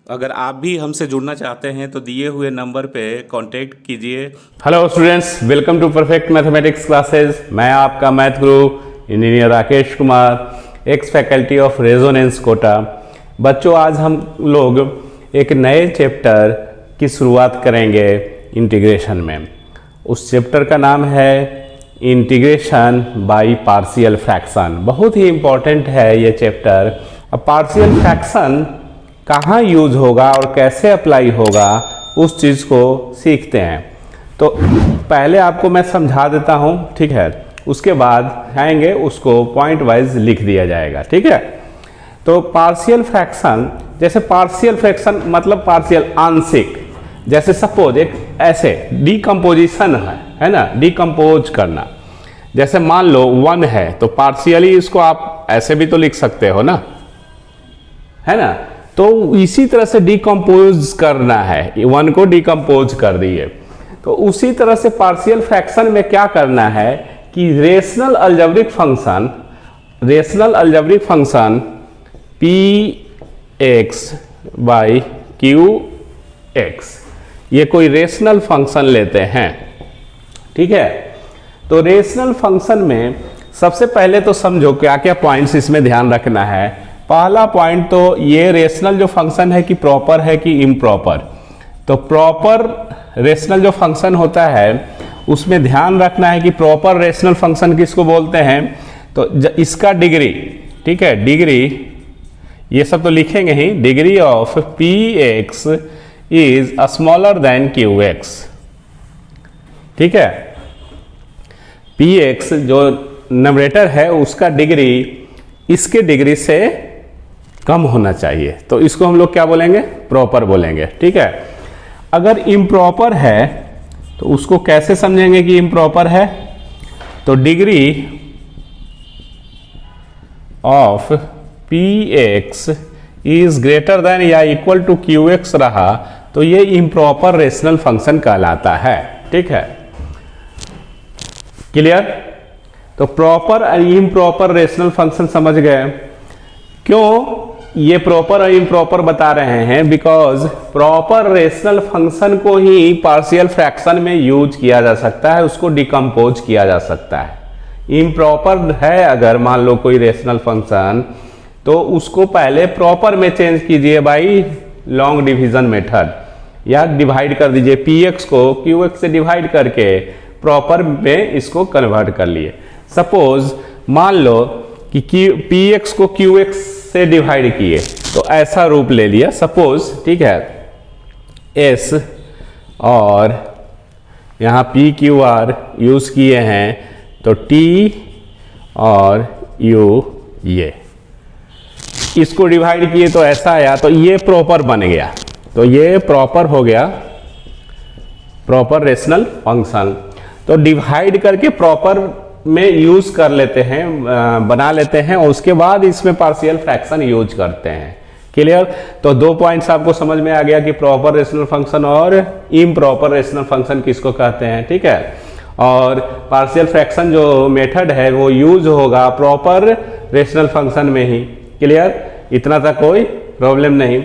अगर आप भी हमसे जुड़ना चाहते हैं तो दिए हुए नंबर पे कांटेक्ट कीजिए। Hello students, welcome to perfect mathematics classes. मैं आपका math guru engineer Rakesh Kumar, ex faculty of Resonance Kota. बच्चों, आज हम लोग एक नए चैप्टर की शुरुआत करेंगे इंटीग्रेशन में। उस चैप्टर का नाम है इंटीग्रेशन बाय पार्शियल फ्रैक्शन। बहुत ही इम्पोर्टेंट है ये चैप्टर। अब पार्शियल फ्रैक्शन कहाँ यूज होगा और कैसे अप्लाई होगा उस चीज़ को सीखते हैं। तो पहले आपको मैं समझा देता हूँ, ठीक है, उसके बाद आएंगे उसको पॉइंट वाइज लिख दिया जाएगा, ठीक है। तो पार्शियल फ्रैक्शन, जैसे पार्शियल फ्रैक्शन मतलब पार्शियल आंशिक। जैसे सपोज एक ऐसे डिकम्पोजिशन है ना, डिकम्पोज करना। जैसे मान लो 1 है तो पार्शियली इसको आप ऐसे भी तो लिख सकते हो ना, है ना। तो इसी तरह से डिकम्पोज करना है, 1 को डिकम्पोज कर दिए। तो उसी तरह से पार्शियल फ्रैक्शन में क्या करना है कि rational algebraic function px by qx, ये कोई रेशनल फंक्शन लेते हैं, ठीक है। तो रेशनल फंक्शन में सबसे पहले तो समझो क्या क्या पॉइंट्स इसमें ध्यान रखना है। पहला पॉइंट तो ये रेशनल जो फंक्शन है कि प्रॉपर है कि इम्प्रॉपर। तो प्रॉपर रेशनल जो फंक्शन होता है उसमें ध्यान रखना है कि प्रॉपर रेशनल फंक्शन किसको बोलते हैं। तो इसका डिग्री, ठीक है, डिग्री ये सब तो लिखेंगे ही। Degree of px is smaller than qx, ठीक है। px जो नंबरेटर है उसका डिग्री इसके डिग्री से कम होना चाहिए, तो इसको हम लोग क्या बोलेंगे, प्रॉपर बोलेंगे, ठीक है। अगर इम्प्रॉपर है तो उसको कैसे समझेंगे कि इम्प्रॉपर है। तो degree of px is greater than या इक्वल टू qx रहा तो ये इम्प्रॉपर रेशनल फंक्शन कहलाता है, ठीक है। क्लियर। तो प्रॉपर और इम्प्रॉपर रेशनल फंक्शन समझ गए। क्यों ये प्रॉपर और इम्प्रॉपर बता रहे हैं, बिकॉज प्रॉपर रेशनल फंक्शन को ही पार्शियल फ्रैक्शन में यूज किया जा सकता है, उसको डिकम्पोज किया जा सकता है। इम्प्रॉपर है अगर मान लो कोई रेशनल फंक्शन, तो उसको पहले प्रॉपर में चेंज कीजिए बाई लॉन्ग डिवीजन मेथड, या डिवाइड कर दीजिए px को qx से डिवाइड करके प्रॉपर में इसको कन्वर्ट कर लिए। सपोज मान लो कि px को qx से डिवाइड किए तो ऐसा रूप ले लिया सपोज, ठीक है, s और यहाँ p q r यूज किए हैं तो t और u ये इसको डिवाइड किए तो ऐसा आया, तो ये प्रॉपर बन गया। तो ये प्रॉपर हो गया, प्रॉपर रेशनल फंक्शन। तो डिवाइड करके प्रॉपर में यूज कर लेते हैं, बना लेते हैं, और उसके बाद इसमें पार्शियल फ्रैक्शन यूज करते हैं। क्लियर। तो 2 पॉइंट्स आपको समझ में आ गया कि प्रॉपर रेशनल फंक्शन और इम्प्रॉपर रेशनल फंक्शन किसको कहते हैं, ठीक है। और पार्शियल फ्रैक्शन जो मेथड है वो यूज होगा प्रॉपर रेशनल फंक्शन में ही। क्लियर, इतना तक कोई प्रॉब्लम नहीं।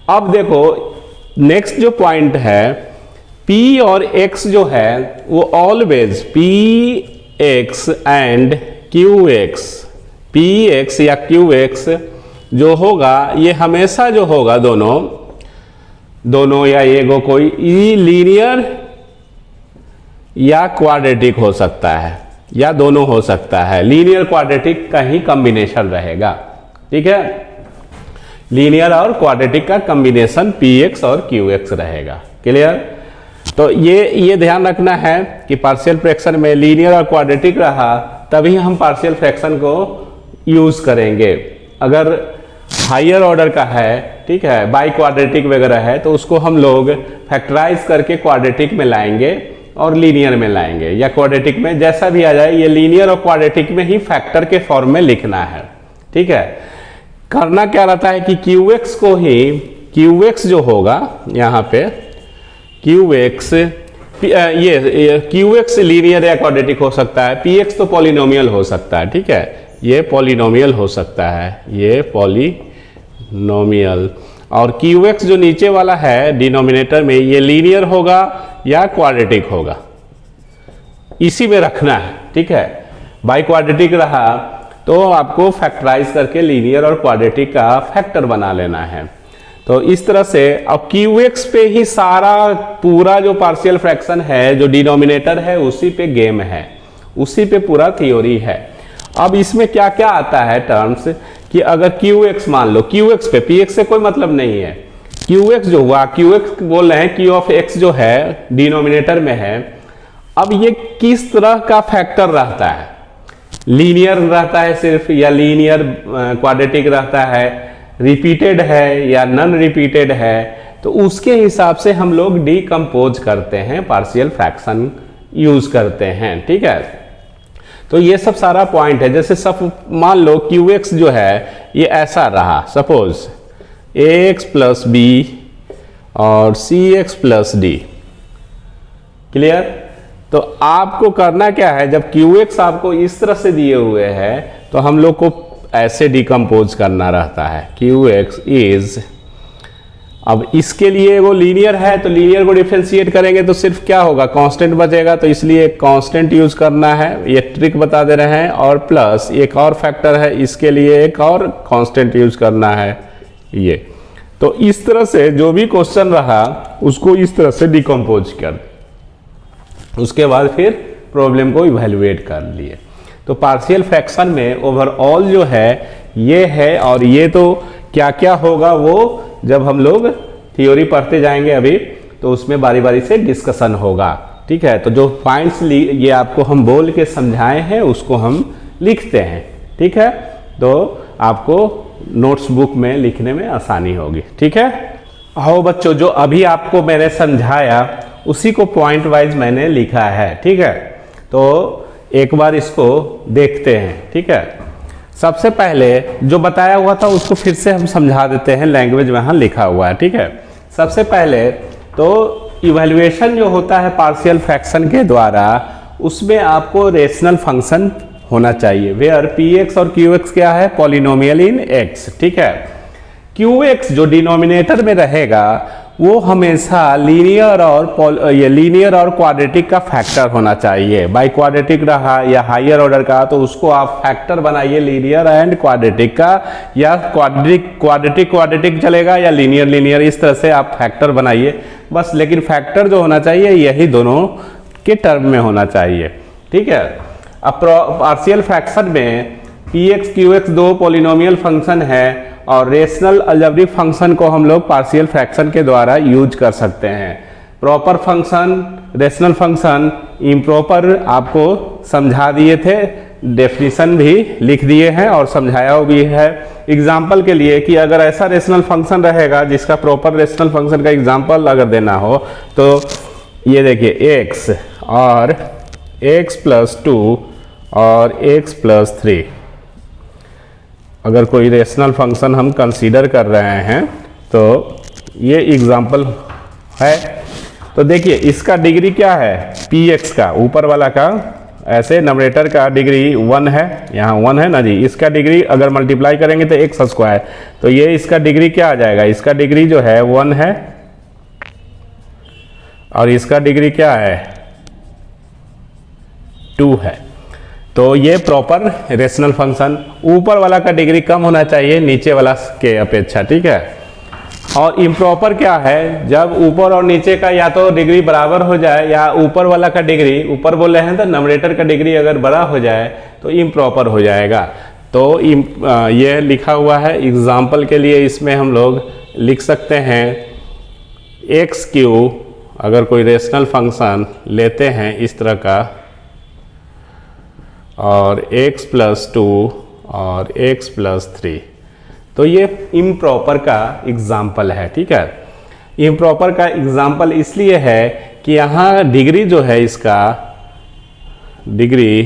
अब देखो नेक्स्ट जो पॉइंट है, p और x जो है वो always px and qx, px या qx जो होगा ये हमेशा जो होगा दोनों या एगो कोई लीनियर या क्वाड्रेटिक हो सकता है, या दोनों हो सकता है। लीनियर क्वाड्रेटिक का ही कॉम्बिनेशन रहेगा, ठीक है। लीनियर और क्वाड्रेटिक का कॉम्बिनेशन px और qx रहेगा। क्लियर। तो ये ध्यान रखना है कि पार्शियल फ्रैक्शन में लीनियर और क्वाड्रेटिक रहा तभी हम पार्शियल फ्रैक्शन को यूज करेंगे। अगर हायर ऑर्डर का है, ठीक है, बाई क्वाड्रेटिक वगैरह है, तो उसको हम लोग फैक्टराइज करके क्वाड्रेटिक में लाएंगे और लीनियर में लाएंगे, या क्वाड्रेटिक में, जैसा भी आ जाए। ये लीनियर और क्वाड्रेटिक में ही फैक्टर के फॉर्म में लिखना है, ठीक है। करना क्या रहता है कि qx को ही, qx जो होगा यहाँ पे qx, ये qx लीनियर या क्वाड्रेटिक हो सकता है, px तो पॉलिनोमियल हो सकता है, ठीक है, ये पॉलिनोमियल हो सकता है, ये पॉलिनोमियल। और क्यू एक्स जो नीचे वाला है डिनोमिनेटर में, ये लीनियर होगा या क्वाड्रेटिक होगा, इसी में रखना है। ठीक है, बाई क्वाड्रेटिक रहा तो आपको फैक्टराइज करके लीनियर और क्वाड्रेटिक का फैक्टर बना लेना है। तो इस तरह से अब क्यू एक्स पे ही सारा पूरा जो पार्शियल फ्रैक्शन है, जो डिनोमिनेटर है उसी पे गेम है, उसी पे पूरा थ्योरी है। अब इसमें क्या क्या आता है टर्म्स कि अगर क्यू एक्स मान लो, क्यू एक्स पे पी एक्स से कोई मतलब नहीं है, क्यू एक्स जो हुआ, क्यू एक्स बोल रहे हैं क्यू ऑफ एक्स जो है डिनोमिनेटर में है, अब ये किस तरह का फैक्टर रहता है, लीनियर रहता है सिर्फ या लीनियर क्वाड्रेटिक रहता है, रिपीटेड है या नॉन रिपीटेड है, तो उसके हिसाब से हम लोग डीकम्पोज करते हैं, पार्शियल फ्रैक्शन यूज करते हैं। ठीक है, तो ये सब सारा पॉइंट है। जैसे सब मान लो क्यू एक्स जो है ये ऐसा रहा, सपोज ए एक्स प्लस बी और सी एक्स प्लस डी, क्लियर। तो आपको करना क्या है, जब क्यू एक्स आपको इस तरह से दिए हुए हैं तो हम लोग को ऐसे डिकम्पोज करना रहता है, क्यू एक्स इज, अब इसके लिए वो लीनियर है तो लीनियर को डिफरेंशिएट करेंगे तो सिर्फ क्या होगा, कांस्टेंट बचेगा, तो इसलिए कांस्टेंट यूज करना है, ये ट्रिक बता दे रहे हैं। और प्लस एक और फैक्टर है, इसके लिए एक और कांस्टेंट यूज करना है ये। तो इस तरह से जो भी क्वेश्चन रहा उसको इस तरह से डिकम्पोज कर, उसके बाद फिर प्रॉब्लम को इवैल्यूएट कर लिए। तो पार्शियल फ्रैक्शन में ओवरऑल जो है ये है, और ये तो क्या क्या होगा वो जब हम लोग थ्योरी पढ़ते जाएंगे अभी, तो उसमें बारी बारी से डिस्कशन होगा। ठीक है, तो जो पॉइंट्स ये आपको हम बोल के समझाए हैं उसको हम लिखते हैं। ठीक है, तो आपको नोट्स बुक में लिखने में आसानी होगी। ठीक है, आओ बच्चों, जो अभी आपको मैंने समझाया उसी को पॉइंट वाइज मैंने लिखा है। ठीक है, तो एक बार इसको देखते हैं। ठीक है, सबसे पहले जो बताया हुआ था उसको फिर से हम समझा देते हैं, लैंग्वेज वहाँ लिखा हुआ है। ठीक है, सबसे पहले तो इवैल्यूएशन जो होता है पार्शियल फ्रैक्शन के द्वारा, उसमें आपको रेशनल फंक्शन होना चाहिए, वेयर पी एक्स और क्यू एक्स क्या है, पॉलिनोमियल इन एक्स। ठीक है, क्यू एक्स जो डिनोमिनेटर में रहेगा वो हमेशा लीनियर और क्वाड्रेटिक का फैक्टर होना चाहिए। बाई क्वाड्रेटिक रहा या हायर ऑर्डर का तो उसको आप फैक्टर बनाइए लीनियर एंड क्वाड्रेटिक का, या क्वाड्रेटिक चलेगा या लीनियर, इस तरह से आप फैक्टर बनाइए बस। लेकिन फैक्टर जो होना चाहिए यही दोनों के टर्म में होना चाहिए। ठीक है, अब पार्शियल फ्रैक्शन में पी एक्स क्यू एक्स दो पॉलिनोमियल फंक्शन है, और रेशनल अलजेब्रिक फंक्शन को हम लोग पार्शियल फ्रैक्शन के द्वारा यूज कर सकते हैं। Proper function, rational function, improper आपको समझा दिए थे, डेफिनेशन भी लिख दिए हैं और समझाया भी है। एग्जाम्पल के लिए कि अगर ऐसा रेशनल फंक्शन रहेगा जिसका प्रॉपर रेशनल फंक्शन का एग्जाम्पल अगर देना हो तो ये देखिए x और x+2 और x+3, अगर कोई रेशनल फंक्शन हम कंसीडर कर रहे हैं तो ये एग्जाम्पल है। तो देखिए इसका डिग्री क्या है, px का ऊपर वाला का, ऐसे नंबरेटर का डिग्री 1 है, यहाँ 1 है ना जी, इसका डिग्री अगर मल्टीप्लाई करेंगे तो x², तो ये इसका डिग्री क्या आ जाएगा, इसका डिग्री जो है 1 है और इसका डिग्री क्या है 2 है। तो ये प्रॉपर रेशनल फंक्शन, ऊपर वाला का डिग्री कम होना चाहिए नीचे वाला के अपेक्षा। ठीक है, और इम्प्रॉपर क्या है, जब ऊपर और नीचे का या तो डिग्री बराबर हो जाए या ऊपर वाला का डिग्री, ऊपर बोल रहे हैं तो नंबरेटर का डिग्री अगर बड़ा हो जाए तो इम्प्रॉपर हो जाएगा। तो ये लिखा हुआ है एग्जाम्पल के लिए, इसमें हम लोग लिख सकते हैं x³ अगर कोई रेशनल फंक्शन लेते हैं इस तरह का, और x+2 और x+3, तो ये इम्प्रॉपर का एग्जाम्पल है। ठीक है, इम्प्रॉपर का एग्जाम्पल इसलिए है कि यहाँ डिग्री जो है, इसका डिग्री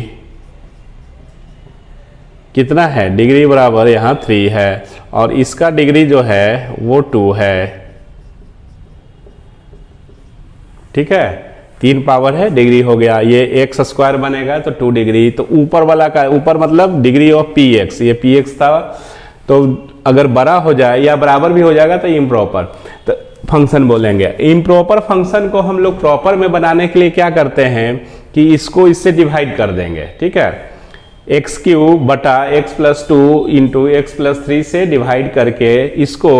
कितना है, डिग्री बराबर यहाँ 3 है और इसका डिग्री जो है वो 2 है। ठीक है, 3 पावर है, डिग्री हो गया, ये x² बनेगा तो 2 डिग्री। तो ऊपर वाला का, ऊपर मतलब डिग्री ऑफ px, ये px था, तो अगर बड़ा हो जाए या बराबर भी हो जाएगा तो इम्प्रॉपर तो फंक्शन बोलेंगे। इम्प्रॉपर फंक्शन को हम लोग प्रॉपर में बनाने के लिए क्या करते हैं कि इसको इससे डिवाइड कर देंगे, ठीक है। एक्स क्यूब बटा x plus 2 into x plus 3 से डिवाइड करके इसको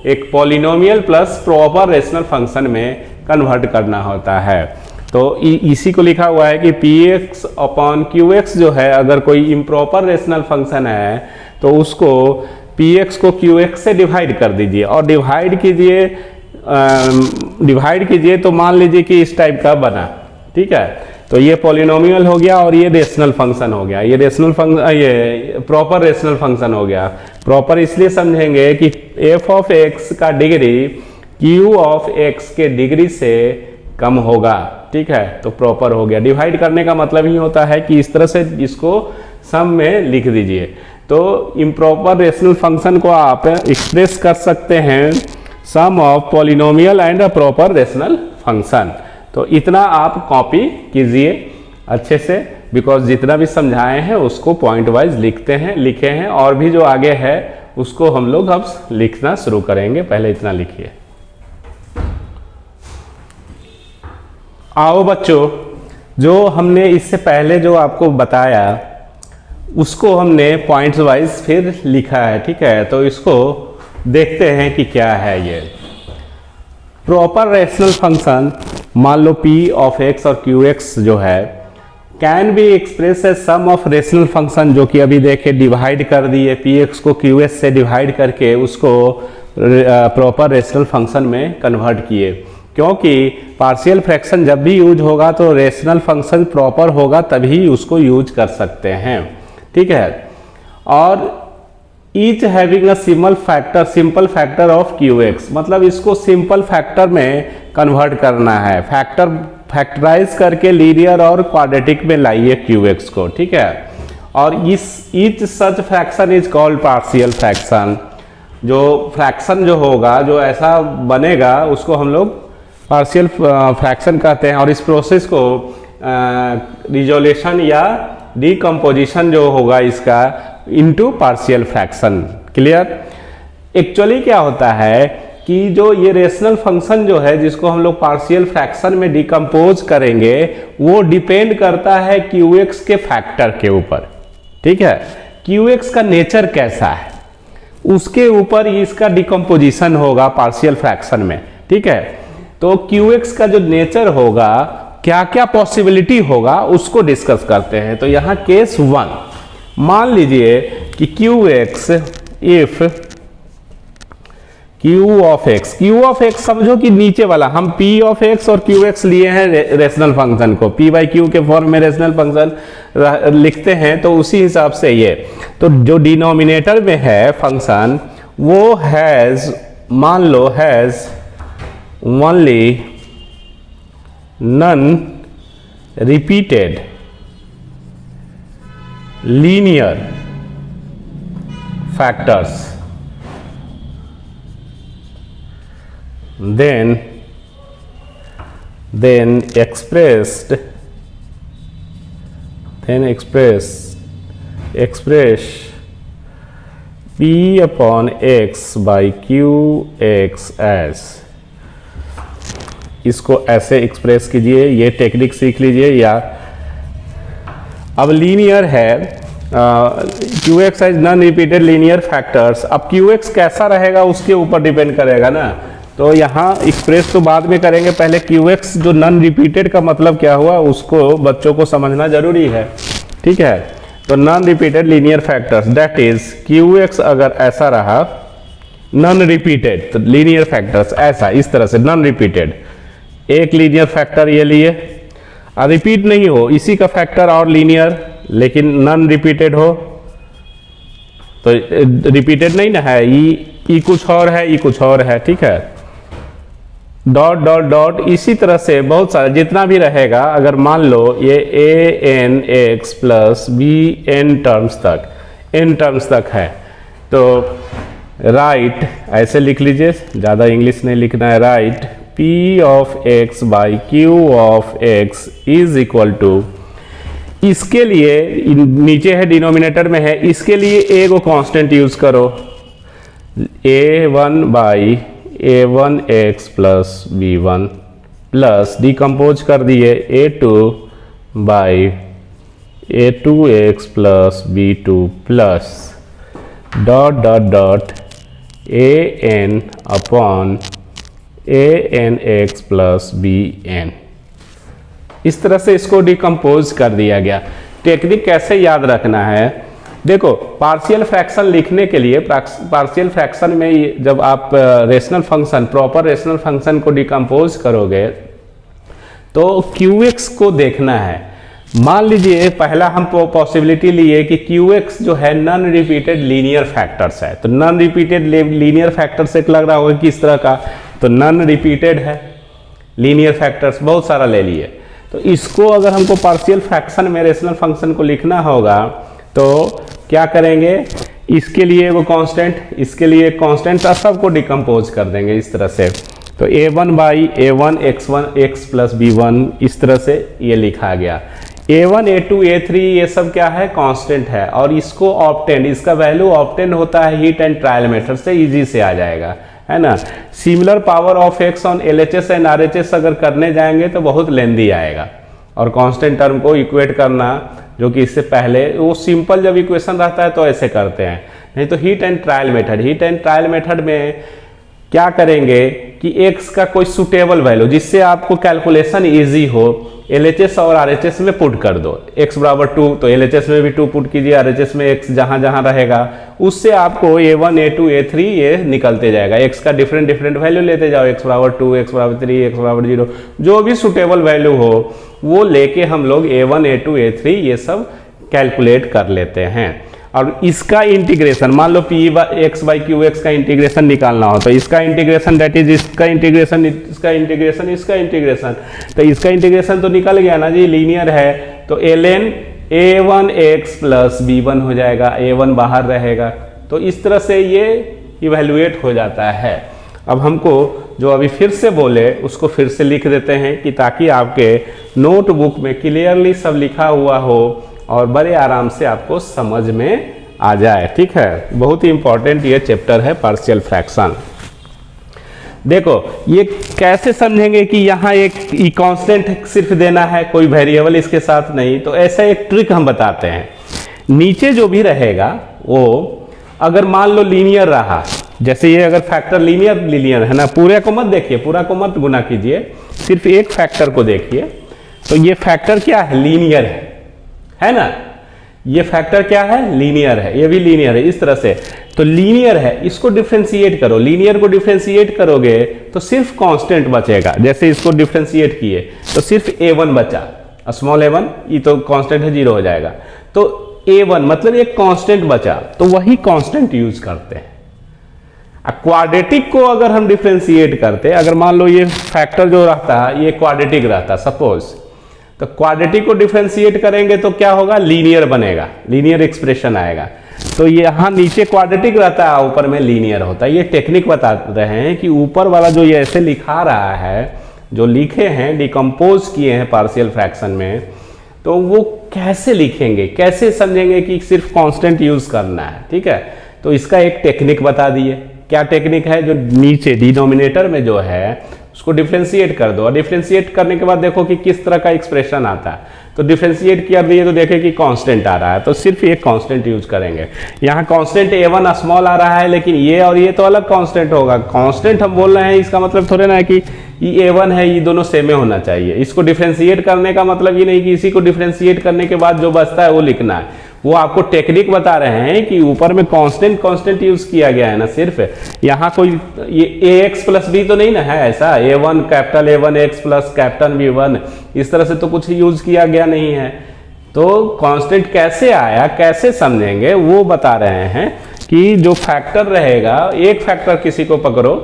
एक polynomial plus proper rational function में कन्वर्ट करना होता है। तो इसी को लिखा हुआ है कि P x upon Q x जो है, अगर कोई इम्प्रॉपर रेशनल फंक्शन है तो उसको पी एक्स को क्यू एक्स से डिवाइड कर दीजिए और डिवाइड कीजिए तो मान लीजिए कि इस टाइप का बना, ठीक है। तो ये पॉलिनोमियल हो गया और ये रेशनल फंक्शन हो गया, ये प्रॉपर रेशनल फंक्शन हो गया। प्रॉपर इसलिए समझेंगे कि एफ ऑफ एक्स का डिग्री क्यू ऑफ एक्स के डिग्री से कम होगा, ठीक है। तो प्रॉपर हो गया। डिवाइड करने का मतलब ही होता है कि इस तरह से इसको सम में लिख दीजिए। तो इम्प्रॉपर रेशनल फंक्शन को आप एक्सप्रेस कर सकते हैं sum of polynomial and a proper rational function. तो इतना आप कॉपी कीजिए अच्छे से, बिकॉज जितना भी समझाए हैं उसको पॉइंट वाइज लिखे हैं और भी जो आगे है उसको हम लोग अब लिखना शुरू करेंगे। पहले इतना लिखिए। आओ बच्चों, जो हमने इससे पहले जो आपको बताया उसको हमने पॉइंट्स वाइज फिर लिखा है, ठीक है। तो इसको देखते हैं कि क्या है ये प्रॉपर रेशनल फंक्शन। मान लो p ऑफ x और qx जो है can be express a sum of rational function, जो कि अभी देखे डिवाइड कर दिए, px को qs से डिवाइड करके उसको प्रॉपर रेशनल फंक्शन में कन्वर्ट किए। क्योंकि पार्शियल फ्रैक्शन जब भी यूज होगा तो रेशनल फंक्शन प्रॉपर होगा तभी उसको यूज कर सकते हैं, ठीक है। और each having a simple factor of qx, मतलब इसको सिंपल फैक्टर में कन्वर्ट करना है। फैक्टराइज करके लीनियर और क्वाड्रेटिक में लाइए qx को, ठीक है। और इस each such fraction is called partial fraction. जो फ्रैक्शन जो होगा, जो ऐसा बनेगा, उसको हम लोग पार्शियल फ्रैक्शन कहते हैं। और इस प्रोसेस को रिजोल्यूशन या डिकम्पोजिशन जो होगा इसका into partial fraction. Clear? Actually क्या होता है कि जो ये रेशनल फंक्शन जो है जिसको हम लोग पार्शियल फ्रैक्शन में डिकम्पोज करेंगे वो डिपेंड करता है qx के फैक्टर के ऊपर, ठीक है। qx का नेचर कैसा है उसके ऊपर इसका डिकम्पोजिशन होगा पार्शियल फ्रैक्शन में, ठीक है। तो qx का जो नेचर होगा, क्या क्या पॉसिबिलिटी होगा उसको डिस्कस करते हैं। तो यहाँ केस 1 मान लीजिए कि qx if q of x समझो कि नीचे वाला, हम p ऑफ x और qx लिए हैं रेशनल फंक्शन को, p बाई q के फॉर्म में रेशनल फंक्शन लिखते हैं। तो उसी हिसाब से ये, तो जो डिनोमिनेटर में है फंक्शन वो हैज, मान लो has only non repeated linear factors, then express p upon x by qx as, इसको ऐसे एक्सप्रेस कीजिए, ये टेक्निक सीख लीजिए। या अब लीनियर है, qx as non repeated linear factors. अब qx कैसा रहेगा उसके ऊपर डिपेंड करेगा ना। तो यहाँ एक्सप्रेस तो बाद में करेंगे, पहले qx जो नॉन रिपीटेड का मतलब क्या हुआ उसको बच्चों को समझना जरूरी है, ठीक है। तो non repeated linear factors that is qx अगर ऐसा रहा नॉन रिपीटेड, तो लीनियर फैक्टर्स ऐसा इस तरह से नॉन रिपीटेड, एक लीनियर फैक्टर ये लिए, रिपीट नहीं हो इसी का फैक्टर और लीनियर लेकिन नॉन रिपीटेड हो, तो रिपीटेड नहीं ना है, ई कुछ और है, ई कुछ और है, ठीक है। डॉट डॉट डॉट इसी तरह से बहुत सारा जितना भी रहेगा। अगर मान लो ये an x plus bn terms तक है तो राइट ऐसे लिख लीजिए, ज़्यादा इंग्लिश नहीं लिखना है। Write p of x by q of x is equal to, इसके लिए नीचे है डिनोमिनेटर में है, इसके लिए a को कांस्टेंट यूज करो, a1 by a1x plus b1 plus decompose कर दिए a2 by a2x plus b2 plus dot dot dot an upon anx plus bn। इस तरह से इसको डिकम्पोज कर दिया गया। टेक्निक कैसे याद रखना है, देखो पार्शियल फ्रैक्शन लिखने के लिए पार्शियल फ्रैक्शन में जब आप rational function proper rational function को डिकम्पोज करोगे तो qx को देखना है। मान लीजिए पहला हम पॉसिबिलिटी लिए कि qx जो है नॉन रिपीटेड लीनियर फैक्टर्स है, तो नॉन रिपीटेड लीनियर फैक्टर्स एक लग रहा होगा किस तरह का, तो नॉन रिपीटेड है लीनियर फैक्टर्स बहुत सारा ले लिए। तो इसको अगर हमको पार्शियल फ्रैक्शन में रेशनल फंक्शन को लिखना होगा तो क्या करेंगे, इसके लिए वो कांस्टेंट, इसके लिए कांस्टेंट, सबको डिकम्पोज कर देंगे इस तरह से। तो a1 by a1 x plus b1 इस तरह से ये लिखा गया। a1 a2 a3 ये सब क्या है, कांस्टेंट है, और इसको ऑप्टेंड, इसका वैल्यू ऑप्टेंड होता है हीट एंड ट्रायल मेथड से, इजी से आ जाएगा, है ना। Similar power of x on LHS and RHS अगर करने जाएंगे तो बहुत लेंदी आएगा, और कांस्टेंट टर्म को इक्वेट करना जो कि इससे पहले वो सिंपल जब इक्वेशन रहता है तो ऐसे करते हैं, नहीं तो हीट एंड ट्रायल मेथड में क्या करेंगे कि x का कोई सुटेबल वैल्यू जिससे आपको कैलकुलेशन इजी हो, LHS और RHS में पुट कर दो। x बराबर 2 तो LHS में भी 2 पुट कीजिए, RHS में x जहां जहां रहेगा उससे आपको a1 a2 a3 ये निकलते जाएगा। x का डिफरेंट वैल्यू लेते जाओ, x बराबर 2 x बराबर 3 x बराबर 0, जो भी सुटेबल वैल्यू हो वो लेके हम लोग a1 a2 a3 ये सब कैलकुलेट कर लेते हैं। और इसका इंटीग्रेशन मान लो p x by q x का इंटीग्रेशन निकालना हो तो इसका इंटीग्रेशन दैट इज इसका इंटीग्रेशन इसका इंटीग्रेशन इसका इंटीग्रेशन, तो इसका इंटीग्रेशन तो निकल गया ना जी, लीनियर है, तो ln a1x प्लस b1 हो जाएगा, a1 बाहर रहेगा। तो इस तरह से ये इवेल्युएट हो जाता है। अब हमको जो अभी फिर से बोले उसको फिर से लिख देते हैं कि ताकि आपके नोटबुक में क्लियरली सब लिखा हुआ हो और बड़े आराम से आपको समझ में आ जाए, ठीक है। बहुत ही इंपॉर्टेंट ये चैप्टर है पार्शियल फ्रैक्शन। देखो ये कैसे समझेंगे कि यहाँ एक कांस्टेंट सिर्फ देना है, कोई वेरिएबल इसके साथ नहीं, तो ऐसा एक ट्रिक हम बताते हैं। नीचे जो भी रहेगा वो अगर मान लो लीनियर रहा, जैसे ये अगर फैक्टर लीनियर है ना, पूरे को मत देखिए, पूरा को मत गुना कीजिए, सिर्फ एक फैक्टर को देखिए, तो ये फैक्टर क्या है, लीनियर है ना, ये फैक्टर क्या है, लीनियर है, ये भी लीनियर है इस तरह से। तो लीनियर है, इसको डिफरेंशिएट करो, लीनियर को डिफरेंशिएट करोगे तो सिर्फ कांस्टेंट बचेगा। जैसे इसको डिफरेंशिएट किए तो सिर्फ a1 बचा, स्मॉल a1, ये तो कांस्टेंट है 0 हो जाएगा, तो a1 मतलब एक कांस्टेंट बचा, तो वही कांस्टेंट यूज करते हैं। क्वाड्रेटिक को अगर हम डिफरेंशिएट करते, अगर मान लो ये फैक्टर जो रहता है ये क्वाड्रेटिक रहता सपोज, तो क्वाड्रेटिक को डिफरेंशिएट करेंगे तो क्या होगा, लीनियर बनेगा, लीनियर एक्सप्रेशन आएगा। तो यहाँ नीचे क्वाड्रेटिक रहता है, ऊपर में लीनियर होता है। ये टेक्निक बता रहे हैं कि ऊपर वाला जो ये ऐसे लिखा रहा है, जो लिखे हैं डिकम्पोज किए हैं पार्शियल फ्रैक्शन में, तो वो कैसे लिखेंगे, कैसे समझेंगे कि सिर्फ कांस्टेंट यूज करना है, ठीक है। तो इसका एक टेक्निक बता दिए। क्या टेक्निक है, जो नीचे डिनोमिनेटर में जो है उसको डिफरेंशिएट कर दो, और डिफरेंशिएट करने के बाद देखो कि किस तरह का एक्सप्रेशन आता है। तो डिफरेंशिएट कर दिए तो देखें कि कांस्टेंट आ रहा है, तो सिर्फ एक कांस्टेंट यूज करेंगे। यहाँ कांस्टेंट a1 स्मॉल आ रहा है, लेकिन ये और ये तो अलग कांस्टेंट होगा। कांस्टेंट हम बोल रहे हैं, इसका मतलब थोड़े ना है कि ये a1 है, ये दोनों सेम होना चाहिए। इसको डिफरेंशिएट करने का मतलब ये नहीं कि इसी को डिफरेंशिएट करने के बाद जो बचता है वो लिखना है, वो आपको टेक्निक बता रहे हैं कि ऊपर में कांस्टेंट यूज किया गया है ना, सिर्फ यहाँ कोई ये ax प्लस b तो नहीं ना है, ऐसा a1 capital a1 x plus capital b1 इस तरह से तो कुछ यूज किया गया नहीं है। तो कांस्टेंट कैसे आया, कैसे समझेंगे, वो बता रहे हैं कि जो फैक्टर रहेगा, एक फैक्टर किसी को पकड़ो,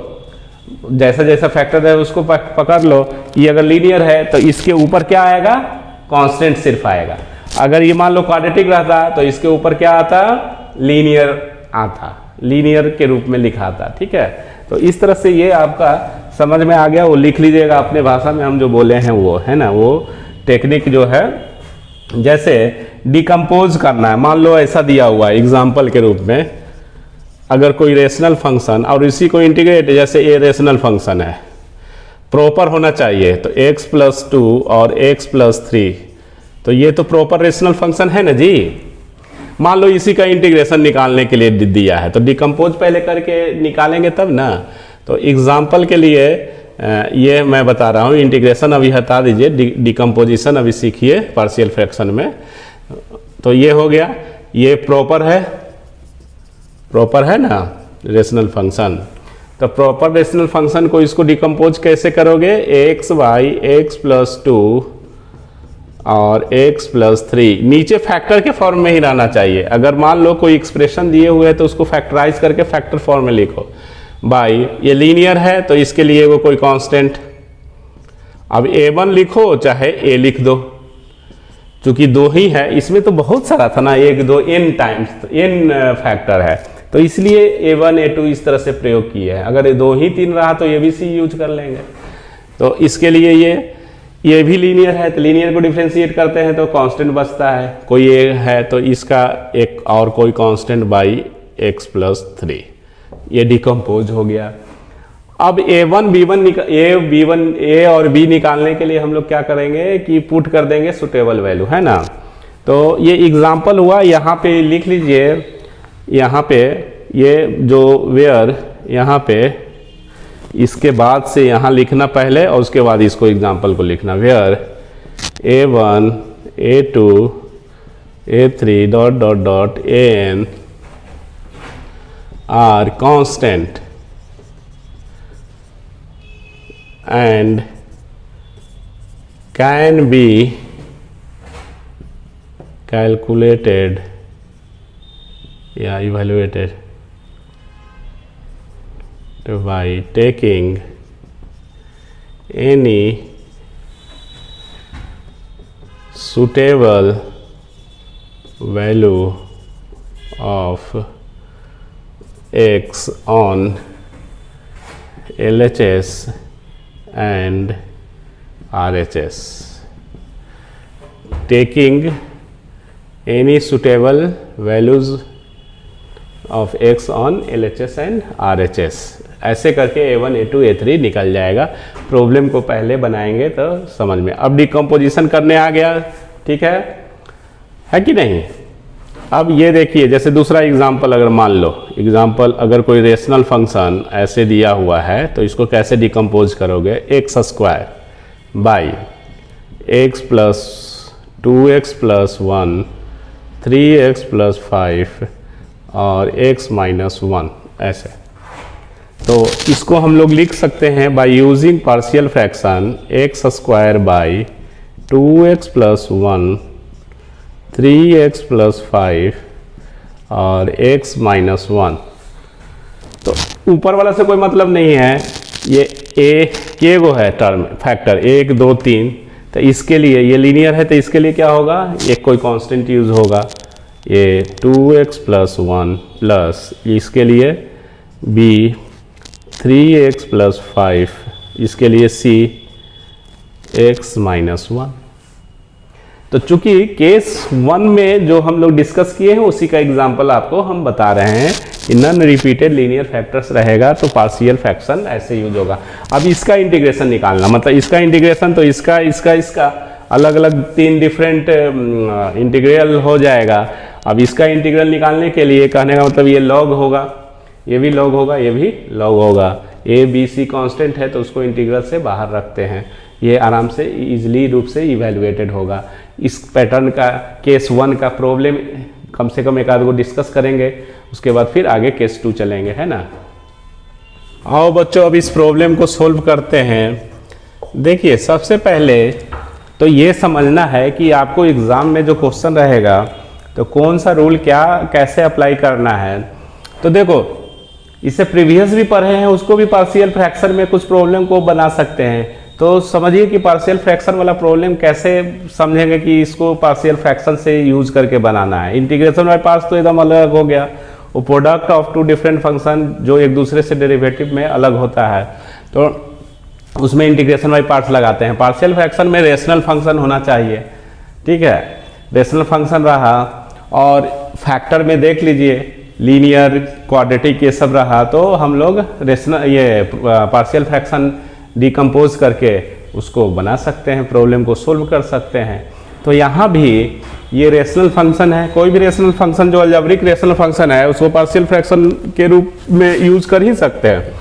जैसा जैसा फैक्टर है उसको पकड़ लो। ये अगर लीनियर है तो इसके ऊपर क्या आएगा, कांस्टेंट सिर्फ आएगा। अगर ये मान लो क्वाड्रेटिक रहता तो इसके ऊपर क्या आता, लीनियर आता, लीनियर के रूप में लिखा था, ठीक है। तो इस तरह से ये आपका समझ में आ गया, वो लिख लीजिएगा अपने भाषा में, हम जो बोले हैं वो है ना, वो टेक्निक जो है। जैसे डिकम्पोज करना है, मान लो ऐसा दिया हुआ है एग्जाम्पल के रूप में, अगर कोई रेशनल फंक्शन और इसी को इंटीग्रेट, जैसे ये रेशनल फंक्शन है, प्रॉपर होना चाहिए, तो x+2 और x+3, तो ये तो प्रॉपर रेशनल फंक्शन है ना जी। मान लो इसी का इंटीग्रेशन निकालने के लिए दिया है, तो डिकम्पोज पहले करके निकालेंगे तब ना। तो एग्जाम्पल के लिए ये मैं बता रहा हूँ, इंटीग्रेशन अभी हटा दीजिए, डिकम्पोजिशन अभी सीखिए पार्शियल फ्रैक्शन में। तो ये हो गया, ये प्रॉपर है ना रेशनल फंक्शन। तो प्रॉपर रेशनल फंक्शन को इसको डिकम्पोज कैसे करोगे, x/x+2 और x+3, नीचे फैक्टर के फॉर्म में ही रहना चाहिए। अगर मान लो कोई एक्सप्रेशन दिए हुए है तो उसको फैक्टराइज करके फैक्टर फॉर्म में लिखो। बाई ये लीनियर है तो इसके लिए वो कोई कांस्टेंट, अब a1 लिखो चाहे a लिख दो, चूंकि दो ही है, इसमें तो बहुत सारा था ना, 1 2 n टाइम्स, तो n फैक्टर है, तो इसलिए a1 a2 इस तरह से प्रयोग किए हैं। अगर ये 2 ही 3 रहा तो ये भी सी यूज कर लेंगे। तो इसके लिए ये भी लीनियर है, तो लीनियर को डिफ्रेंशिएट करते हैं तो कांस्टेंट बचता है, कोई ए है तो इसका एक और कोई कांस्टेंट बाई x+3, ये डिकम्पोज हो गया। अब a1 b1 a और b निकालने के लिए हम लोग क्या करेंगे कि पुट कर देंगे सुटेबल वैल्यू, है ना। तो ये एग्जाम्पल हुआ, यहाँ पे लिख लीजिए, यहाँ पे ये जो वेयर, यहाँ पे इसके बाद से यहाँ लिखना पहले और उसके बाद इसको एग्जाम्पल को लिखना, where a1 a2 a3 dot dot dot an are constant and can be calculated evaluated by taking any suitable value of x on LHS and RHS, taking any suitable values of x on LHS and RHS, ऐसे करके a1 a2 a3 निकल जाएगा। Problem को पहले बनाएंगे तो समझ में। अब डिकम्पोजिशन करने आ गया, ठीक है कि नहीं। अब ये देखिए, जैसे दूसरा एग्जाम्पल अगर मान लो, एग्जाम्पल अगर कोई रेशनल फंक्शन ऐसे दिया हुआ है तो इसको कैसे डिकम्पोज करोगे, x² बाई x+2x+1 3x+5 और x-1 ऐसे। तो इसको हम लोग लिख सकते हैं by using partial fraction x² by 2x+1 3x+5 और x-1। तो ऊपर वाला से कोई मतलब नहीं है, ये a के वो है टर्म फैक्टर 1 2 3, तो इसके लिए ये लीनियर है तो इसके लिए क्या होगा, ये कोई कांस्टेंट यूज होगा, ये 2x+1 प्लस इसके लिए b 3x+5, इसके लिए c x-1। तो चूंकि केस 1 में जो हम लोग डिस्कस किए हैं उसी का एग्जांपल आपको हम बता रहे हैं कि नॉन रिपीटेड लीनियर फैक्टर्स रहेगा तो पार्शियल फ्रैक्शन ऐसे यूज होगा। अब इसका इंटीग्रेशन निकालना, मतलब इसका इंटीग्रेशन तो इसका अलग अलग 3 डिफरेंट इंटीग्रल हो जाएगा। अब इसका इंटीग्रल निकालने के लिए कहने का मतलब ये लॉग होगा, ये भी लॉग होगा, ये भी लॉग होगा। a b c कांस्टेंट है तो उसको इंटीग्रल से बाहर रखते हैं, ये आराम से इजीली रूप से इवैल्यूएटेड होगा। इस पैटर्न का केस 1 का प्रॉब्लम कम से कम एक आध को डिस्कस करेंगे, उसके बाद फिर आगे केस 2 चलेंगे, है ना। आओ बच्चों अब इस प्रॉब्लम को सोल्व करते हैं। देखिए सबसे पहले तो ये समझना है कि आपको एग्ज़ाम में जो क्वेश्चन रहेगा तो कौन सा रूल क्या कैसे अप्लाई करना है। तो देखो इससे प्रीवियस भी पढ़े हैं, उसको भी पार्शियल फ्रैक्शन में कुछ प्रॉब्लम को बना सकते हैं। तो समझिए कि पार्शियल फ्रैक्शन वाला प्रॉब्लम कैसे समझेंगे कि इसको पार्शियल फ्रैक्शन से यूज करके बनाना है। इंटीग्रेशन बाय पार्ट्स तो एकदम अलग हो गया, वो प्रोडक्ट ऑफ 2 डिफरेंट फंक्शन जो एक दूसरे से डेरिवेटिव में अलग होता है, तो उसमें इंटीग्रेशन बाय पार्ट्स लगाते हैं। पार्शियल फ्रैक्शन में रेशनल फंक्शन होना चाहिए, ठीक है, रेशनल फंक्शन रहा। और फैक्टर में देख लीजिए लीनियर क्वाड्रेटिक ये सब रहा तो हम लोग रेशनल ये पार्शियल फ्रैक्शन डिकम्पोज करके उसको बना सकते हैं, प्रॉब्लम को सोल्व कर सकते हैं। तो यहाँ भी ये रेशनल फंक्शन है, कोई भी रेशनल फंक्शन जो अलजेब्रिक रेशनल फंक्शन है उसको पार्शियल फ्रैक्शन के रूप में यूज कर ही सकते हैं।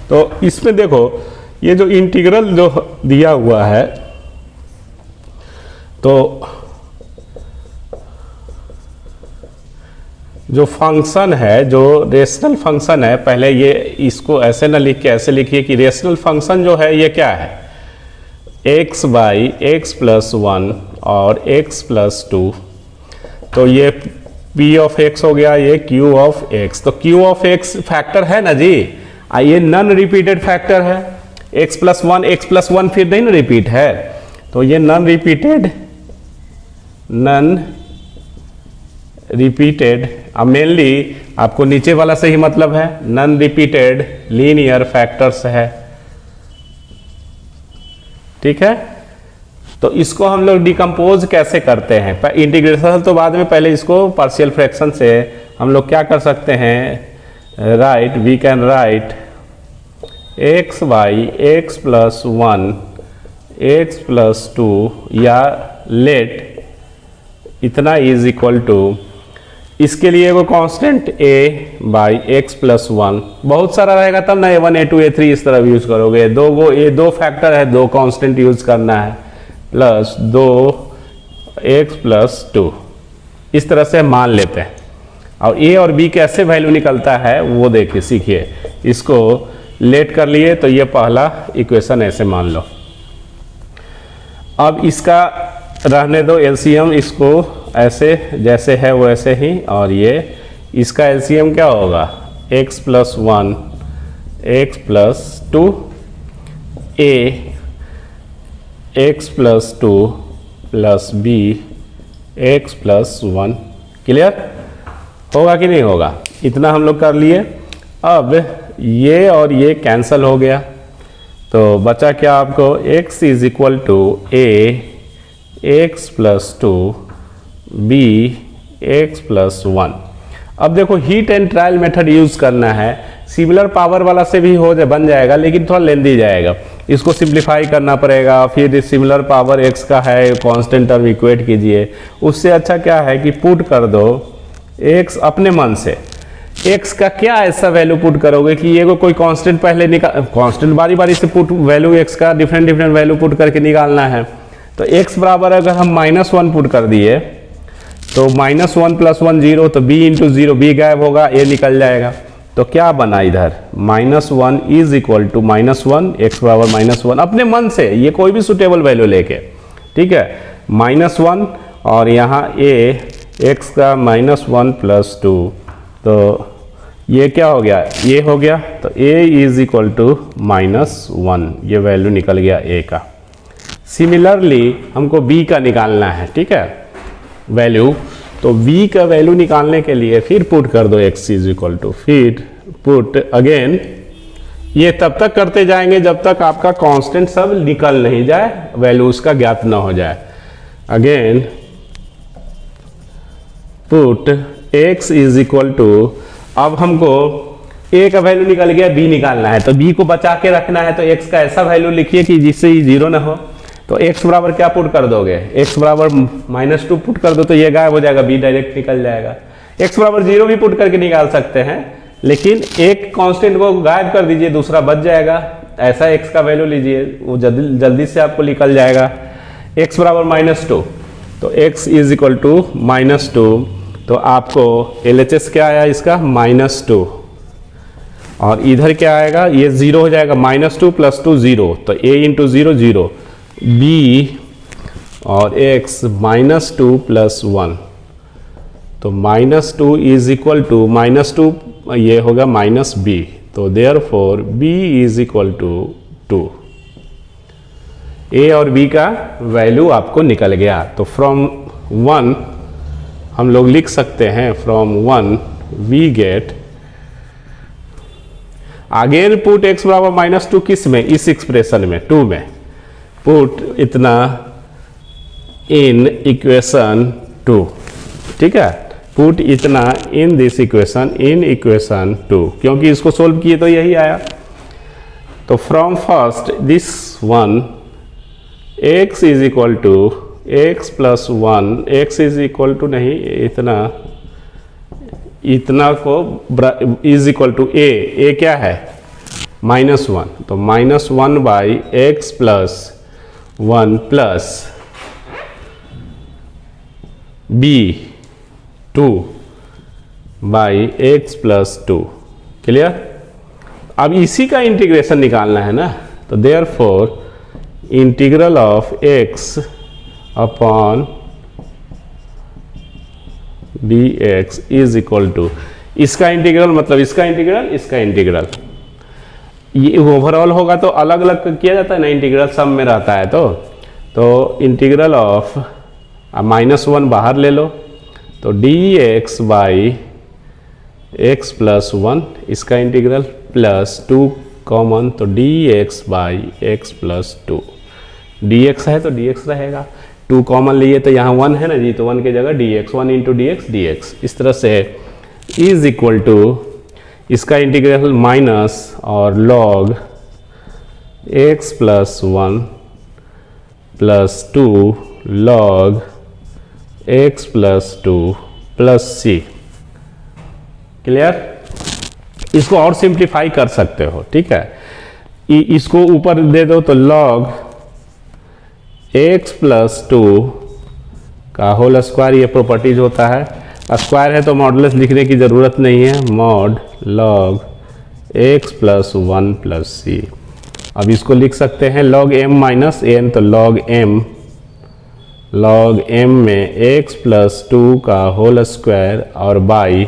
तो इसमें देखो ये जो इंटीग्रल जो दिया हुआ है, तो जो फंक्शन है, जो रेशनल फंक्शन है, पहले ये इसको ऐसे ना लिख के ऐसे लिखिए कि रेशनल फंक्शन जो है ये क्या है, x बाई एक्स प्लस 1 और x प्लस 2। तो ये p ऑफ x हो गया, ये q ऑफ x। तो q ऑफ x फैक्टर है ना जी, ये नॉन रिपीटेड फैक्टर है। x प्लस 1 फिर नहीं ना रिपीट है, तो ये नॉन रिपीटेड अब मेनली आपको नीचे वाला से ही मतलब है, नॉन रिपीटेड लीनियर फैक्टर्स है। ठीक है, तो इसको हम लोग डिकम्पोज कैसे करते हैं, इंटीग्रेशन तो बाद में, पहले इसको पार्शियल फ्रैक्शन से हम लोग क्या कर सकते हैं, right, we can write x by x plus 1 x plus 2 या लेट इतना इज इक्वल टू, इसके लिए वो constant a by x plus 1, बहुत सारा रहेगा तब ना a1 a2 a3 इस तरह यूज करोगे, ये दो फैक्टर है, दो कांस्टेंट यूज करना है, प्लस 2x प्लस 2 इस तरह से मान लेते हैं। और a और b कैसे वैल्यू निकलता है वो देखिए, सीखिए। इसको लेट कर लिए तो ये पहला इक्वेशन ऐसे मान लो। अब इसका रहने दो एलसीएम, इसको ऐसे जैसे है वैसे ही, और ये इसका एलसीएम क्या होगा, x plus 1 x plus 2 a x plus 2 plus b x plus 1। Clear होगा कि नहीं होगा, इतना हम लोग कर लिए। अब ये और ये कैंसल हो गया, तो बचा क्या आपको, x is equal to a x plus 2 B x plus 1। अब देखो hit and trial method use करना है, सिमिलर पावर वाला से भी बन जाएगा, लेकिन थोड़ा लेंदी जाएगा, इसको सिंप्लीफाई करना पड़ेगा। फिर सिमिलर पावर x का है, कांस्टेंट टर्म इक्वेट कीजिए। उससे अच्छा क्या है कि पुट कर दो x अपने मन से, x का क्या ऐसा वैल्यू पुट करोगे कि ये कोई कांस्टेंट पहले निकाल, कांस्टेंट बारी बारी से पुट वैल्यू x का डिफरेंट वैल्यू पुट करके निकालना है। तो x बराबर अगर हम -1 पुट कर दिए तो -1 + 1 0, तो b इंटू 0, b गायब होगा, a निकल जाएगा। तो क्या बना इधर, -1 इज इक्वल टू -1, x बराबर -1 अपने मन से, ये कोई भी सुटेबल वैल्यू लेके, ठीक है, -1 और यहाँ a x का -1 + 2, तो ये क्या हो गया, a हो गया। तो a इज इक्वल टू -1, ये वैल्यू निकल गया a का। सिमिलरली हमको b का निकालना है, ठीक है, वैल्यू। तो v का वैल्यू निकालने के लिए फिर पुट कर दो x इज इक्वल टू, फिर पुट अगेन, ये तब तक करते जाएंगे जब तक आपका कांस्टेंट सब निकल नहीं जाए, वैल्यू उसका ज्ञात ना हो जाए। Again put x is equal to, अब हमको a का वैल्यू निकल गया, b निकालना है, तो b को बचा के रखना है, तो x का ऐसा वैल्यू लिखिए कि जिससे ये 0 ना हो। तो x बराबर क्या पुट कर दोगे, x बराबर -2 पुट कर दो, तो ये गायब हो जाएगा, b डायरेक्ट निकल जाएगा। x बराबर 0 भी पुट करके निकाल सकते हैं, लेकिन एक कांस्टेंट को गायब कर दीजिए, दूसरा बच जाएगा। ऐसा x का वैल्यू लीजिए, वो जल्दी से आपको निकल जाएगा। x बराबर -2, तो x इज इक्वल टू -2, तो आपको LHS क्या आया इसका, -2, और इधर क्या आएगा, ये 0 हो जाएगा, -2 + 2 0, तो a इंटू 0 0, b और x -2 + 1, तो -2 इज इक्वल टू -2, ये होगा -b, तो therefore b is equal to 2। a और b का वैल्यू आपको निकल गया। तो फ्रॉम 1 हम लोग लिख सकते हैं, from 1 we get, again put x बराबर -2 किस में, इस एक्सप्रेशन में 2 में, पुट इतना इन इक्वेशन 2, ठीक है। पुट इतना in this equation, in equation 2, क्योंकि इसको सोल्व किए तो यही आया। तो from first this one x is equal to x plus 1, x is equal to नहीं इतना को इज इक्वल टू a क्या है -1, तो -1 by x plus 1 plus b 2 by x plus 2। Clear? अब इसी का इंटीग्रेशन निकालना है ना, तो therefore integral of x upon dx is equal to, इसका इंटीग्रल मतलब इसका इंटीग्रल, इसका इंटीग्रल, ये ओवरऑल होगा तो अलग अलग किया जाता है ना, इंटीग्रल सम में रहता है। तो इंटीग्रल ऑफ -1 बाहर ले लो, तो dx बाई एक्स प्लस 1 इसका इंटीग्रल प्लस 2 कॉमन, तो dx by x plus 2, dx है तो dx रहेगा, 2 कॉमन लिए तो यहाँ 1 है ना जी, तो 1 की जगह dx, 1 इंटू dx। इस तरह से इज इक्वल टू इसका इंटीग्रल माइनस और log x plus 1 plus 2 log x plus 2 plus c। Clear? इसको और सिंप्लीफाई कर सकते हो, ठीक है। इसको ऊपर दे दो तो log x प्लस 2 का होल स्क्वायर, ये प्रॉपर्टीज होता है, स्क्वायर है तो मॉडुलस लिखने की ज़रूरत नहीं है, mod log x plus 1 plus c. अब इसको लिख सकते हैं log m माइनस n, तो log m में x प्लस 2 का होल स्क्वायर और बाई,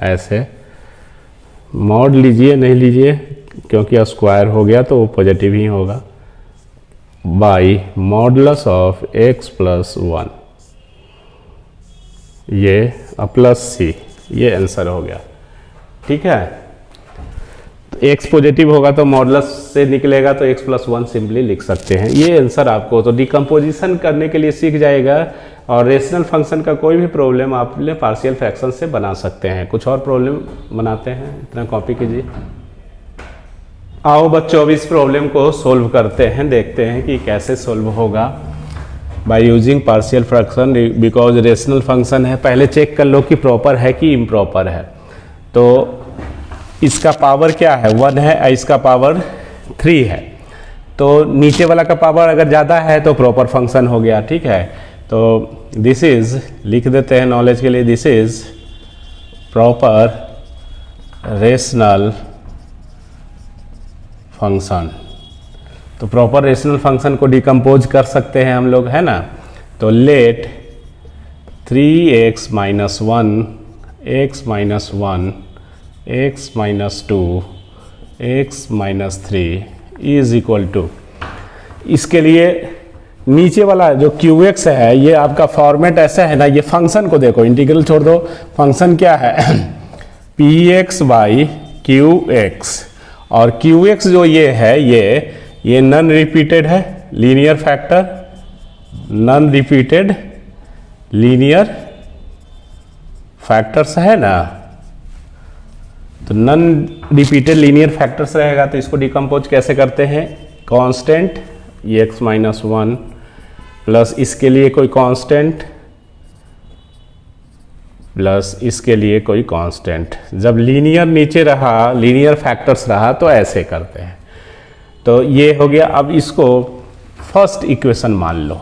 ऐसे मॉड लीजिए नहीं लीजिए क्योंकि स्क्वायर हो गया तो वो पॉजिटिव ही होगा, by modulus of x plus 1, ये प्लस सी, ये आंसर हो गया। ठीक है, तो x पॉजिटिव होगा तो मॉडुलस से निकलेगा तो x प्लस 1 सिंपली लिख सकते हैं। ये आंसर आपको तो डिकम्पोजिशन करने के लिए सीख जाएगा, और रेशनल फंक्शन का कोई भी प्रॉब्लम आप पार्शियल फ्रैक्शन से बना सकते हैं। कुछ और प्रॉब्लम बनाते हैं, इतना कॉपी कीजिए। आओ बच्चों अब इस प्रॉब्लम को सोल्व करते हैं, देखते हैं कि कैसे सोल्व होगा by using partial fraction, because rational function है। पहले चेक कर लो कि प्रॉपर है कि इम्प्रॉपर है। तो इसका पावर क्या है, 1 है, इसका पावर 3 है, तो नीचे वाला का पावर अगर ज़्यादा है तो प्रॉपर फंक्शन हो गया। ठीक है, तो दिस इज लिख देते हैं नॉलेज के लिए, this is proper rational function. तो प्रॉपर रेशनल फंक्शन को डिकम्पोज कर सकते हैं हम लोग, है ना। तो let 3x minus 1 x minus 1 x minus 2 x minus 3 is equal to, इसके लिए नीचे वाला जो qx है ये आपका फॉर्मेट ऐसा है ना, ये फंक्शन को देखो, इंटीग्रल छोड़ दो, फंक्शन क्या है px बाई qx, और qx जो ये है ये नॉन रिपीटेड है, linear factor, non repeated linear factors है ना, तो नॉन रिपीटेड लीनियर फैक्टर्स रहेगा। तो इसको डिकम्पोज कैसे करते हैं, कांस्टेंट ये x माइनस 1 प्लस इसके लिए कोई कांस्टेंट प्लस इसके लिए कोई कांस्टेंट। जब लीनियर नीचे रहा, लीनियर फैक्टर्स रहा तो ऐसे करते हैं। तो ये हो गया। अब इसको फर्स्ट इक्वेशन मान लो,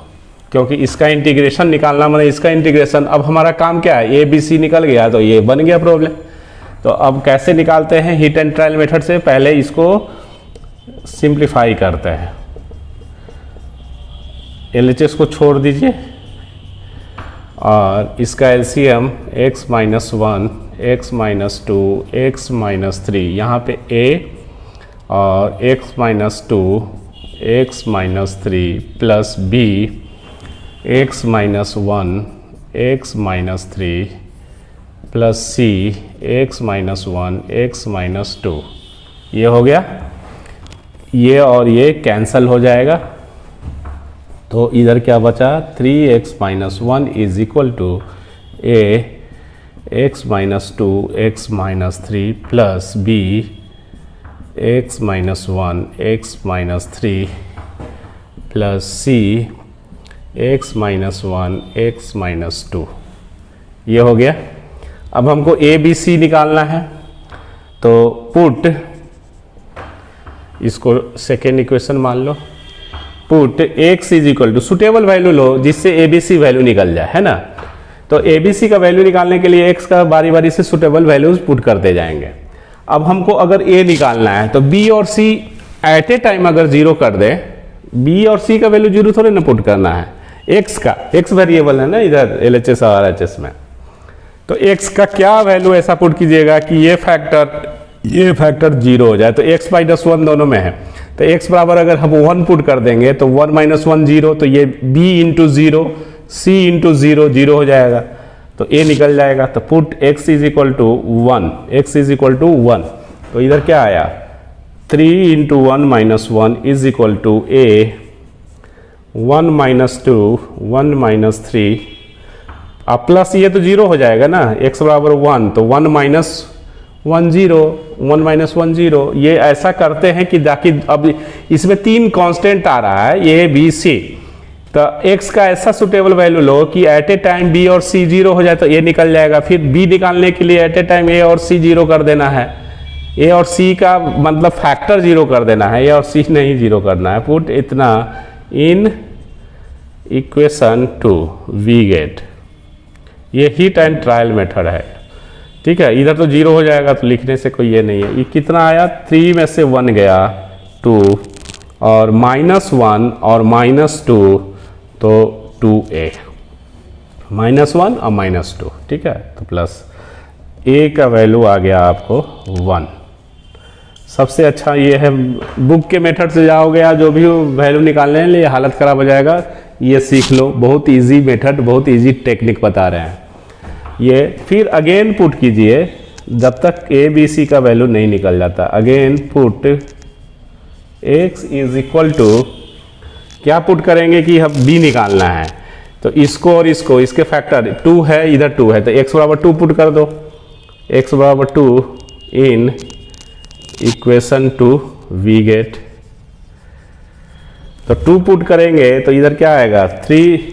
क्योंकि इसका इंटीग्रेशन निकालना मतलब इसका इंटीग्रेशन। अब हमारा काम क्या है, ए बी सी निकल गया तो ये बन गया प्रॉब्लम। तो अब कैसे निकालते हैं, हिट एंड ट्रायल मेथड से। पहले इसको सिंप्लीफाई करते हैं, LHS को छोड़ दीजिए और इसका LCM x minus 1 x minus 2 x minus 3, यहाँ पे a और x minus 2 x minus 3 plus b x minus 1 x minus 3 plus c x minus 1 x minus 2। ये हो गया, ये और ये कैंसल हो जाएगा। तो इधर क्या बचा 3x minus 1 is equal to a x minus 2 x minus 3 plus b x minus 1 x minus 3 plus c x minus 1 x minus 2। ये हो गया। अब हमको a b c निकालना है, तो पुट, इसको सेकेंड इक्वेशन मान लो, put x is equal to suitable value लो जिससे ए बी सी वैल्यू निकल जाए, है ना। तो ए बी सी का वैल्यू निकालने के लिए x का बारी बारी से सुटेबल वैल्यूज पुट करते जाएंगे। अब हमको अगर a निकालना है तो b और c एट ए टाइम अगर जीरो कर दे, b और c का वैल्यू जीरो थोड़े ना पुट करना है, x वेरिएबल है ना इधर LHS और RHS में। तो x का क्या वैल्यू ऐसा पुट कीजिएगा कि ये फैक्टर जीरो हो जाए, तो x माइनस 1 दोनों में है, तो x बराबर अगर हम 1 पुट कर देंगे तो 1 माइनस 1 जीरो, तो ये b into zero c into zero zero हो जाएगा, तो a निकल जाएगा। तो put x is equal to 1, x is equal to 1, तो इधर क्या आया 3 into 1 minus 1 is equal to a 1 minus 2 1 minus 3, अब प्लस ये तो जीरो हो जाएगा ना, x बराबर 1, तो 1 माइनस 1 जीरो 1 माइनस 1 जीरो। ये ऐसा करते हैं कि ताकि अब इसमें 3 कांस्टेंट आ रहा है a b c, तो x का ऐसा सुटेबल वैल्यू लो कि एट ए टाइम b और c जीरो हो जाए तो a निकल जाएगा। फिर b निकालने के लिए एट ए टाइम a और c जीरो कर देना है, a और c का मतलब फैक्टर जीरो कर देना है, a और c नहीं जीरो करना है। पुट इतना इन इक्वेशन 2 वी गेट, ये हीट एंड ट्रायल मेथड है, ठीक है। इधर तो जीरो हो जाएगा तो लिखने से कोई ये नहीं है। ये कितना आया 3 में से 1 गया 2 और माइनस 1 और माइनस 2, तो 2a माइनस 1 और माइनस 2, ठीक है। तो प्लस a का वैल्यू आ गया आपको 1। सबसे अच्छा ये है बुक के मेथड से जाओगे या जो भी वैल्यू निकालने के लिए हालत ख़राब हो जाएगा, ये सीख लो, बहुत इजी मेथड, बहुत इजी टेक्निक बता रहे हैं ये। फिर अगेन पुट कीजिए जब तक a b c का वैल्यू नहीं निकल जाता। Again put x is equal to, क्या पुट करेंगे कि हम b निकालना है, तो इसको और इसको, इसके फैक्टर 2 है इधर 2 है, तो x बराबर 2 पुट कर दो, x बराबर 2 इन इक्वेशन 2 वी गेट। तो 2 पुट करेंगे तो इधर क्या आएगा 3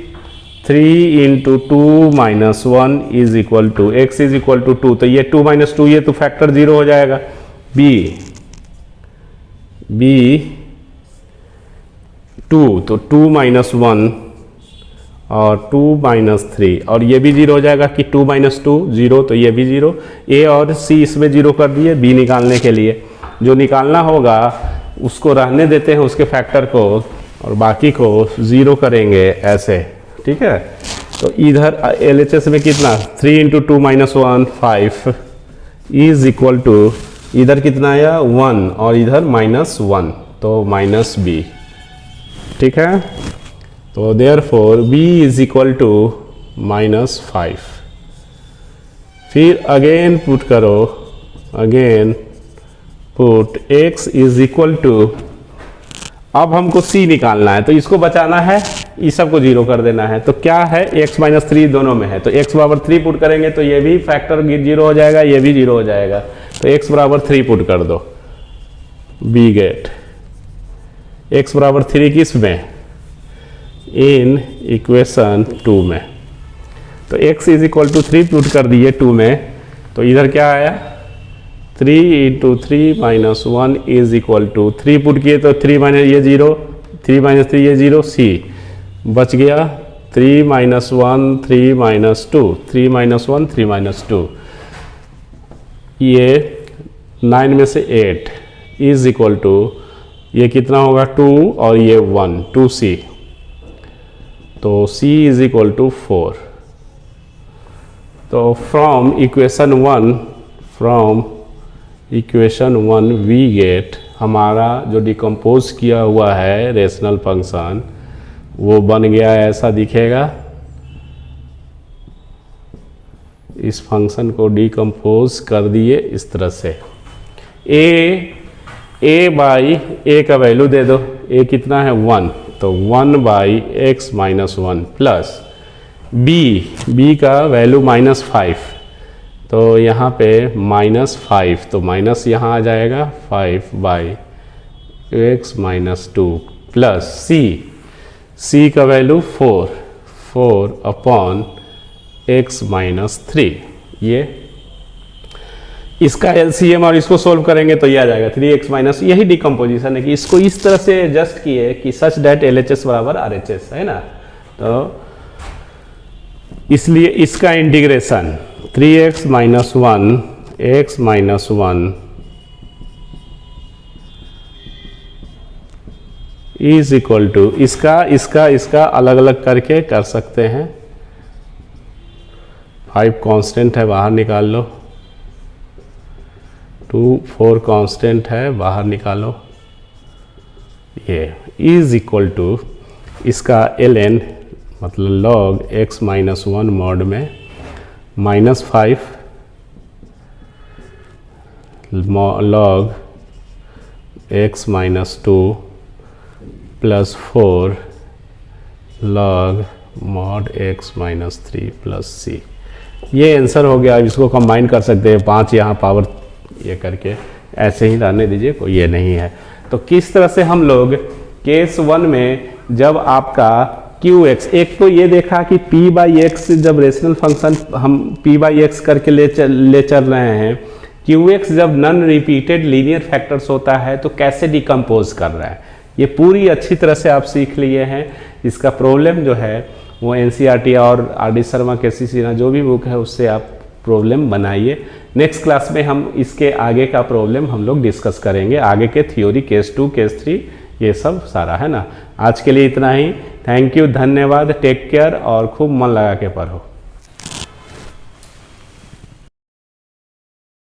into 2 minus 1 is equal to x is equal to 2, तो ये 2 माइनस 2 ये तो फैक्टर जीरो हो जाएगा। b 2, तो 2 माइनस 1 और 2 माइनस 3, और ये भी जीरो हो जाएगा कि 2 माइनस 2 जीरो, तो ये भी जीरो। a और c इसमें जीरो कर दिए b निकालने के लिए। जो निकालना होगा उसको रहने देते हैं उसके फैक्टर को, और बाकी को ज़ीरो करेंगे ऐसे, ठीक है। तो इधर LHS में कितना 3 into 2 minus 1 5 is equal to, इधर कितना आया 1 और इधर माइनस 1, तो माइनस b, ठीक है। तो therefore b is equal to minus 5। फिर अगेन पुट करो, again put x is equal to, अब हमको c निकालना है तो इसको बचाना है, इस सब को जीरो कर देना है। तो क्या है x माइनस 3 दोनों में है, तो x बराबर 3 पुट करेंगे तो ये भी फैक्टर जीरो हो जाएगा, ये भी जीरो हो जाएगा, तो x बराबर 3 पुट कर दो, बी गेट x बराबर 3 किस में, इन इक्वेशन 2 में। तो x is equal to 3 put कर दिए 2 में, तो इधर क्या आया 3 into 3 minus 1 is equal to, 3 put किए तो 3 माइनस ये जीरो, 3 माइनस 3 ये जीरो, c बच गया 3 माइनस 1 3 माइनस 2, 3 माइनस 1 3 माइनस 2, ये 9 में से 8 इज इक्वल टू, ये कितना होगा 2 और ये 1 2c, तो c इज इक्वल टू 4। तो फ्रॉम इक्वेशन 1 वी गेट, हमारा जो डिकम्पोज किया हुआ है रेशनल फंक्शन वो बन गया है, ऐसा दिखेगा। इस फंक्शन को डिकम्पोज कर दिए इस तरह से, a बाई a का वैल्यू दे दो, a कितना है 1, तो 1/x माइनस 1 प्लस b का वैल्यू -5, तो यहाँ पे -5, तो माइनस यहाँ आ जाएगा 5/x माइनस 2 प्लस c का वैल्यू 4/x माइनस 3। ये इसका एलसीएम और इसको सोल्व करेंगे तो ये आ जाएगा 3x माइनस, यही डिकम्पोजिशन है कि इसको इस तरह से एडजस्ट किए कि सच डेट LHS बराबर RHS है ना। तो इसलिए इसका integration 3x minus 1 x minus 1 is equal to इसका अलग अलग करके कर सकते हैं। 5 कांस्टेंट है, बाहर निकाल लो। 2 4 कांस्टेंट है, बाहर निकालो। ये इज इक्वल टू इसका ln मतलब log x माइनस 1 मॉड में -5 log x minus 2 plus 4 log mod x minus 3 plus c। ये आंसर हो गया। अब इसको कंबाइन कर सकते हैं, 5 यहाँ पावर ये करके ऐसे ही रहने दीजिए, कोई ये नहीं है। तो किस तरह से हम लोग केस 1 में जब आपका qx, एक तो ये देखा कि p/x जब रेशनल फंक्शन हम p/x करके ले चल रहे हैं, qx जब नॉन रिपीटेड लीनियर फैक्टर्स होता है तो कैसे डिकम्पोज कर रहा है, ये पूरी अच्छी तरह से आप सीख लिए हैं। इसका प्रॉब्लम जो है वो NCERT और RD शर्मा KC सिन्हा जो भी बुक है उससे आप प्रॉब्लम बनाइए। नेक्स्ट क्लास में हम इसके आगे का प्रॉब्लम हम लोग डिस्कस करेंगे, आगे के थ्योरी केस 2 केस 3 ये सब सारा है ना। आज के लिए इतना ही। थैंक यू, धन्यवाद, टेक केयर और खूब मन लगा के पढ़ो।